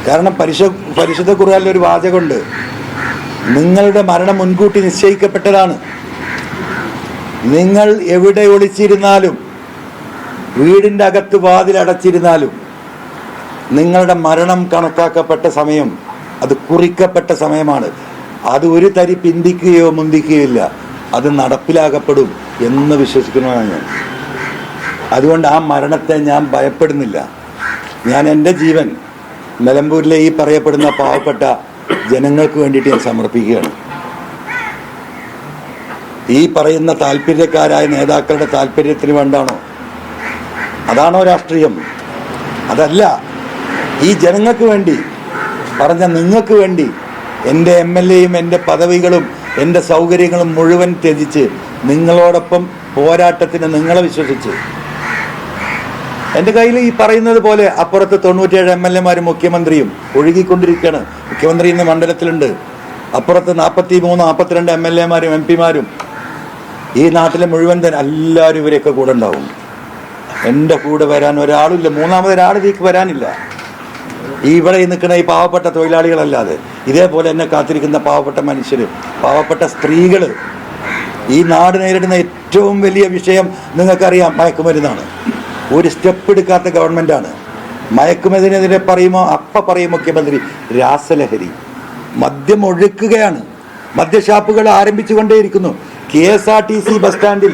കാരണം പരിശുദ്ധ ഖുർആനിൽ ഒരു വാചകമുണ്ട്, നിങ്ങളുടെ മരണം മുൻകൂട്ടി നിശ്ചയിക്കപ്പെട്ടതാണ്. നിങ്ങൾ എവിടെ ഒളിച്ചിരുന്നാലും, വീടിൻ്റെ അകത്ത് വാതിലടച്ചിരുന്നാലും നിങ്ങളുടെ മരണം കണക്കാക്കപ്പെട്ട സമയം, അത് കുറിക്കപ്പെട്ട സമയമാണ്. അത് ഒരു തരി പിന്തിക്കുകയോ മുന്തിക്കുകയോ, അത് നടപ്പിലാക്കപ്പെടും എന്ന് വിശ്വസിക്കുന്നതാണ് ഞാൻ. അതുകൊണ്ട് ആ മരണത്തെ ഞാൻ ഭയപ്പെടുന്നില്ല. ഞാൻ എൻ്റെ ജീവൻ നിലമ്പൂരിലെ ഈ പറയപ്പെടുന്ന പാവപ്പെട്ട ജനങ്ങൾക്ക് വേണ്ടിയിട്ട് ഞാൻ സമർപ്പിക്കുകയാണ്. ഈ പറയുന്ന താല്പര്യക്കാരായ നേതാക്കളുടെ താല്പര്യത്തിന് വേണ്ടാണോ? അതാണോ രാഷ്ട്രീയം? അതല്ല. ഈ ജനങ്ങൾക്ക് വേണ്ടി പറഞ്ഞ നിങ്ങൾക്ക് വേണ്ടി എൻ്റെ MLAയും എൻ്റെ പദവികളും എൻ്റെ സൗകര്യങ്ങളും മുഴുവൻ ത്യജിച്ച് നിങ്ങളോടൊപ്പം പോരാട്ടത്തിന് നിങ്ങളെ വിശ്വസിച്ച്, എൻ്റെ കയ്യിൽ ഈ പറയുന്നത് പോലെ അപ്പുറത്ത് 97 MLAമാരും മുഖ്യമന്ത്രിയും ഒഴുകിക്കൊണ്ടിരിക്കുകയാണ്. മുഖ്യമന്ത്രി ഇന്ന് മണ്ഡലത്തിലുണ്ട്. അപ്പുറത്ത് 43, 42 MLAമാരും MP മാരും ഈ നാട്ടിലെ മുഴുവൻ തന്നെ എല്ലാവരും ഇവരെയൊക്കെ കൂടെ ഉണ്ടാവും. എൻ്റെ കൂടെ വരാൻ ഒരാളില്ല, മൂന്നാമതൊരാൾ ഇതിലേക്ക് വരാനില്ല. ഈ ഇവിടെ നിൽക്കുന്ന ഈ പാവപ്പെട്ട തൊഴിലാളികളല്ലാതെ ഇതേപോലെ എന്നെ കാത്തിരിക്കുന്ന പാവപ്പെട്ട മനുഷ്യർ, പാവപ്പെട്ട സ്ത്രീകൾ. ഈ നാട് നേരിടുന്ന ഏറ്റവും വലിയ വിഷയം നിങ്ങൾക്കറിയാം, മയക്കുമരുന്നാണ്. ഒരു സ്റ്റെപ്പ് എടുക്കാത്ത ഗവൺമെൻറ്റാണ്. മയക്കുമരുന്നിനെതിരെ പറയുമോ പറയും മുഖ്യമന്ത്രി, രാസലഹരി. മദ്യം ഒഴുക്കുകയാണ്. മദ്യഷാപ്പുകൾ ആരംഭിച്ചുകൊണ്ടേയിരിക്കുന്നു. KSRTC ബസ് സ്റ്റാൻഡിൽ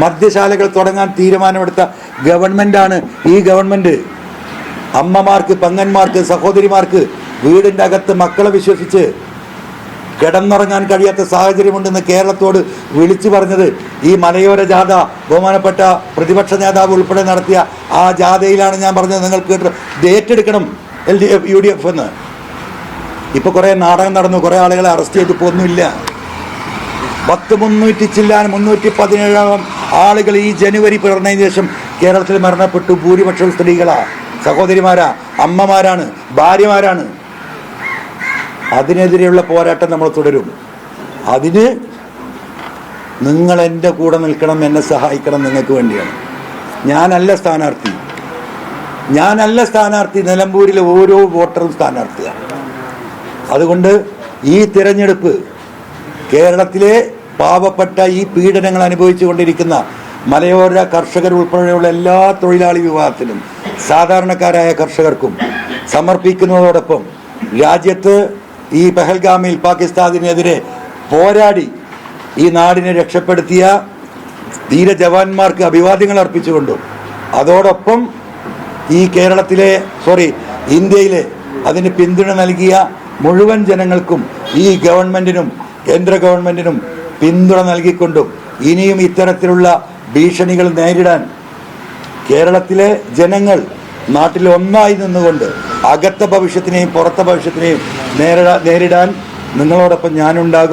മദ്യശാലകൾ തുടങ്ങാൻ തീരുമാനമെടുത്ത ഗവൺമെൻറ്റാണ് ഈ ഗവൺമെൻറ്. അമ്മമാർക്ക്, പെങ്ങന്മാർക്ക്, സഹോദരിമാർക്ക് വീടിൻ്റെ അകത്ത് മക്കളെ വിശ്വസിച്ച് കിടന്നുറങ്ങാൻ കഴിയാത്ത സാഹചര്യമുണ്ടെന്ന് കേരളത്തോട് വിളിച്ചു പറഞ്ഞത് ഈ മലയോര ജാഥ ബഹുമാനപ്പെട്ട പ്രതിപക്ഷ നേതാവ് ഉൾപ്പെടെ നടത്തിയ ആ ജാഥയിലാണ് ഞാൻ പറഞ്ഞത്. നിങ്ങൾ കേട്ട് ഏറ്റെടുക്കണം LDF UDF എന്ന്. ഇപ്പോൾ കുറേ നാടകം നടന്നു, കുറേ ആളുകളെ അറസ്റ്റ് ചെയ്ത് പോകുന്നില്ല. 317 ആളുകൾ ഈ ജനുവരി പിറന്നതിന് ശേഷം കേരളത്തിൽ മരണപ്പെട്ടു. ഭൂരിപക്ഷം സ്ത്രീകളാ, സഹോദരിമാരാ, അമ്മമാരാണ്, ഭാര്യമാരാണ്. അതിനെതിരെയുള്ള പോരാട്ടം നമ്മൾ തുടരും. അതിന് നിങ്ങൾ എൻ്റെ കൂടെ നിൽക്കണം, എന്നെ സഹായിക്കണം. നിങ്ങൾക്ക് വേണ്ടിയാണ്. ഞാനല്ല സ്ഥാനാർത്ഥി. നിലമ്പൂരിലെ ഓരോ വോട്ടറും സ്ഥാനാർത്ഥിയാണ്. അതുകൊണ്ട് ഈ തിരഞ്ഞെടുപ്പ് കേരളത്തിലെ പാവപ്പെട്ട ഈ പീഡനങ്ങൾ അനുഭവിച്ചു കൊണ്ടിരിക്കുന്ന മലയോര കർഷകർ ഉൾപ്പെടെയുള്ള എല്ലാ തൊഴിലാളി വിഭാഗത്തിനും സാധാരണക്കാരായ കർഷകർക്കും സമർപ്പിക്കുന്നതോടൊപ്പം രാജ്യത്ത് ഈ പെഹൽഗാമിൽ പാകിസ്ഥാനെതിരെ പോരാടി ഈ നാടിനെ രക്ഷപ്പെടുത്തിയ ധീര ജവാന്മാർക്ക് അഭിവാദ്യങ്ങൾ അർപ്പിച്ചുകൊണ്ടും അതോടൊപ്പം ഈ ഇന്ത്യയിലെ അതിന് പിന്തുണ നൽകിയ മുഴുവൻ ജനങ്ങൾക്കും ഈ ഗവൺമെൻറ്റിനും കേന്ദ്ര ഗവൺമെൻറ്റിനും പിന്തുണ നൽകിക്കൊണ്ടും ഇനിയും ഇത്തരത്തിലുള്ള ഭീഷണികൾ നേരിടാൻ കേരളത്തിലെ ജനങ്ങൾ നാട്ടിൽ ഒന്നായി നിന്നുകൊണ്ട് അകത്ത ഭവിഷ്യത്തിനെയും പുറത്തെ ഭവിഷ്യത്തിനെയും നേരിടാൻ നിങ്ങളോടൊപ്പം ഞാനുണ്ടാകും.